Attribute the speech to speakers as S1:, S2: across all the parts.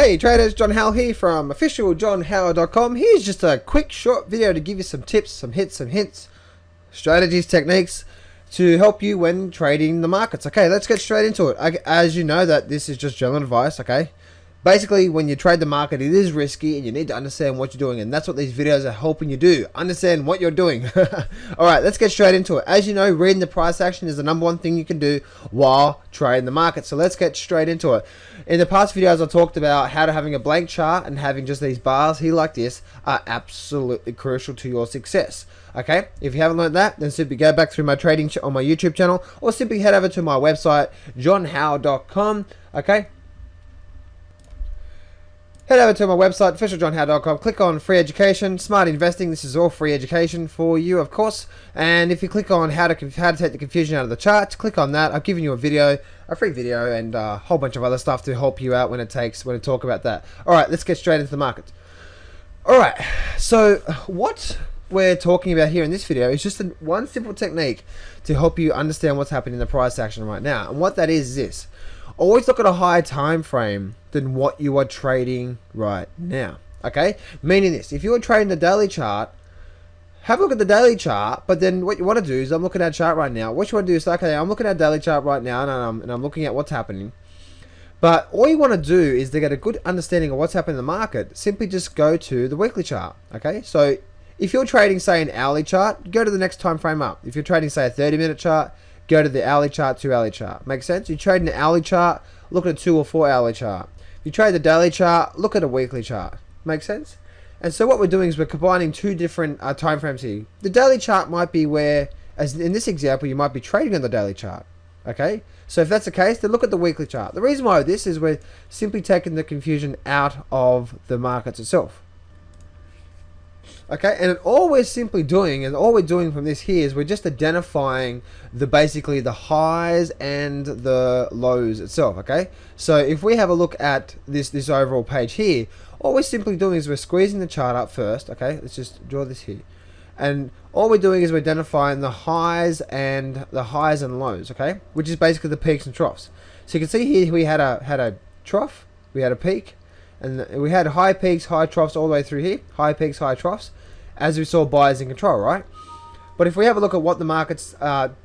S1: Hey traders, John Howell here from officialjohnhowell.com. Here's just a quick short video to give you some tips, some hits, some hints, strategies, techniques to help you when trading the markets. Okay, let's get straight into it. As you know that this is just general advice, okay? Basically, when you trade the market, it is risky and you need to understand what you're doing, and that's what these videos are helping you do. Understand what you're doing. Alright, let's get straight into it. As you know, reading the price action is the #1 thing you can do while trading the market. So let's get straight into it. In the past videos, I talked about how to having a blank chart and having just these bars here like this are absolutely crucial to your success. Okay, if you haven't learned that, then simply go back through my trading on my YouTube channel, or simply head over to my website, johnhowell.com. Okay. Head over to my website, officialjohnhowell.com, click on free education, smart investing. This is all free education for you, of course. And if you click on how to take the confusion out of the charts, click on that. I've given you a video, a free video, and a whole bunch of other stuff to help you out when I talk about that. All right, let's get straight into the market. All right, so what we're talking about here in this video is just one simple technique to help you understand what's happening in the price action right now. And what that is this: always look at a higher time frame than what you are trading right now. Okay, meaning this: if you are trading the daily chart, have a look at the daily chart, but then what you want to do is, I'm looking at a chart right now. What you want to do is, okay, I'm looking at a daily chart right now, and I'm looking at what's happening. But all you want to do is, to get a good understanding of what's happening in the market, simply just go to the weekly chart. Okay, so if you're trading, say, an hourly chart, go to the next time frame up. If you're trading, say, a 30-minute chart, go to the hourly chart, 2-hourly chart. Make sense? You trade an hourly chart, look at a 2 or 4-hourly chart. If you trade the daily chart, look at a weekly chart. Make sense? And so what we're doing is we're combining two different time frames here. The daily chart might be where, as in this example, you might be trading on the daily chart. Okay? So if that's the case, then look at the weekly chart. The reason why this is, we're simply taking the confusion out of the markets itself. Okay, and all we're simply doing, and all we're doing from this here, is we're just identifying basically the highs and the lows itself. Okay, so if we have a look at this overall page here, all we're simply doing is we're squeezing the chart up first. Okay, let's just draw this here, and all we're doing is we're identifying the highs and lows. Okay, which is basically the peaks and troughs. So you can see here we had a trough, we had a peak, and we had high peaks, high troughs all the way through here. High peaks, high troughs, as we saw buyers in control, right? But if we have a look at what the market's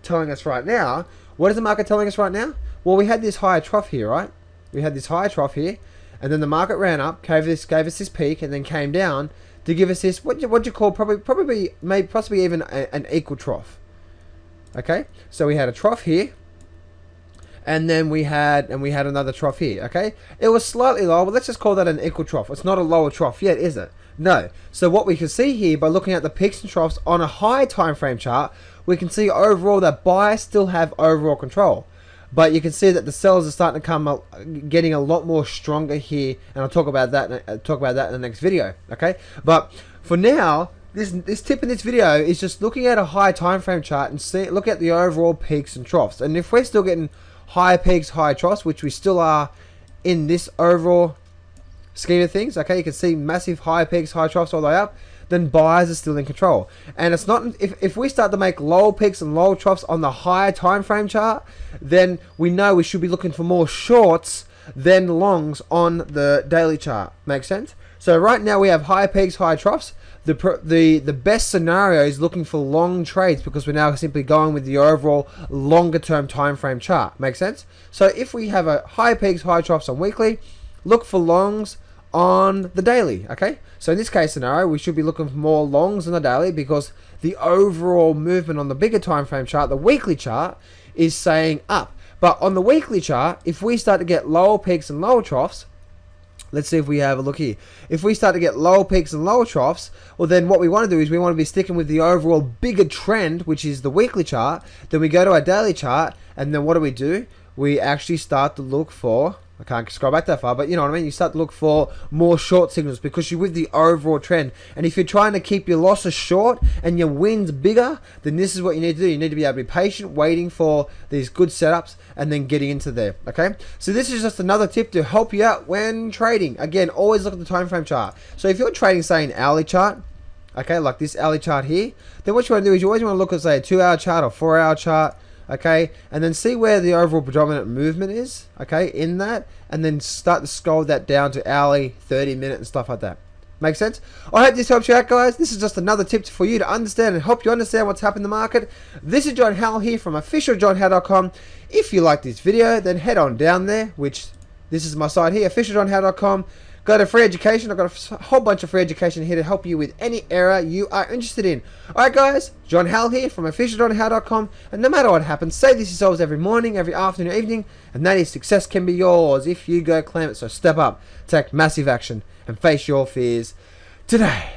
S1: telling us right now, what is the market telling us right now? Well, we had this higher trough here, right? We had this higher trough here, and then the market ran up, gave us this peak, and then came down to give us this, what you call possibly even an equal trough. Okay, so we had a trough here, and then we had another trough here. Okay, it was slightly lower, but let's just call that an equal trough. It's not a lower trough yet, is it? No. So what we can see here, by looking at the peaks and troughs on a high time frame chart, we can see overall that buyers still have overall control, but you can see that the sellers are starting to getting a lot more stronger here, and I'll talk about that in the next video. Okay, but for now, this tip in this video is just looking at a high time frame chart and look at the overall peaks and troughs. And if we're still getting high peaks, high troughs, which we still are in this overall scheme of things, okay, you can see massive high peaks, high troughs all the way up, then buyers are still in control. And it's not, if we start to make low peaks and low troughs on the higher time frame chart, then we know we should be looking for more shorts than longs on the daily chart. Make sense? So right now we have high peaks, high troughs. The best scenario is looking for long trades, because we're now simply going with the overall longer term time frame chart. Make sense? So if we have a high peaks, high troughs on weekly, look for longs on the daily. Okay, so in this case scenario, we should be looking for more longs on the daily, because the overall movement on the bigger time frame chart, the weekly chart, is saying up. But on the weekly chart, if we start to get lower peaks and lower troughs, let's see if we have a look here. If we start to get lower peaks and lower troughs, well, then what we want to do is we want to be sticking with the overall bigger trend, which is the weekly chart. Then we go to our daily chart, and then what do? We actually start to look for, I can't scroll back that far, but you know what I mean? You start to look for more short signals, because you're with the overall trend. And if you're trying to keep your losses short and your wins bigger, then this is what you need to do. You need to be able to be patient, waiting for these good setups, and then getting into there. Okay, so this is just another tip to help you out when trading. Again, always look at the time frame chart. So if you're trading, say, an hourly chart, okay, like this hourly chart here, then what you want to do is you always want to look at, say, a 2-hour chart or 4-hour chart. okay, and then see where the overall predominant movement is, okay, in that, and then start to scroll that down to hourly, 30-minute, and stuff like that. Make sense? I hope this helps you out, guys. This is just another tip for you to understand and help you understand what's happening in the market. This is John Howell here from officialjohnhowell.com. If you like this video, then head on down there, which this is my site here, officialjohnhowell.com. Go to free education. I've got a whole bunch of free education here to help you with any area you are interested in. Alright guys, John Howell here from officialjohnhowell.com, and no matter what happens, say this yourselves every morning, every afternoon, evening, and that is success can be yours if you go claim it. So step up, take massive action, and face your fears today.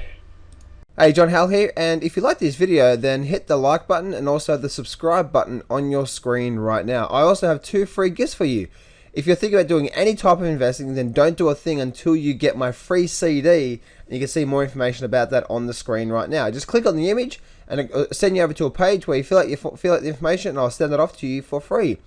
S1: Hey, John Howell here, and if you like this video, then hit the like button and also the subscribe button on your screen right now. I also have 2 free gifts for you. If you're thinking about doing any type of investing, then don't do a thing until you get my free CD. And you can see more information about that on the screen right now. Just click on the image and it'll send you over to a page where you fill out the information, and I'll send it off to you for free.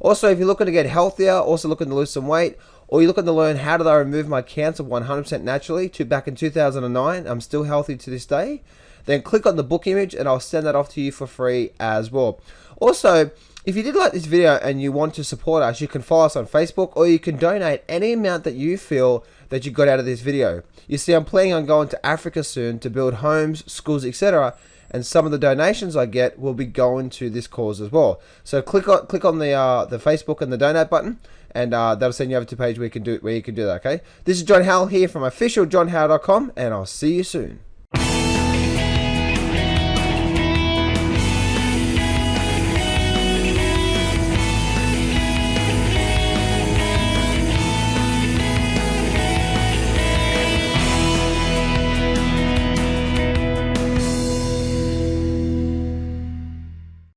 S1: Also, if you're looking to get healthier, also looking to lose some weight, or you're looking to learn how did I remove my cancer 100% naturally back in 2009, I'm still healthy to this day, then click on the book image and I'll send that off to you for free as well. Also, if you did like this video and you want to support us, you can follow us on Facebook, or you can donate any amount that you feel that you got out of this video. You see, I'm planning on going to Africa soon to build homes, schools, etc., and some of the donations I get will be going to this cause as well. So click on the Facebook and the donate button, and that'll send you over to a page where you can do that. Okay. This is John Howell here from officialjohnhowell.com, and I'll see you soon.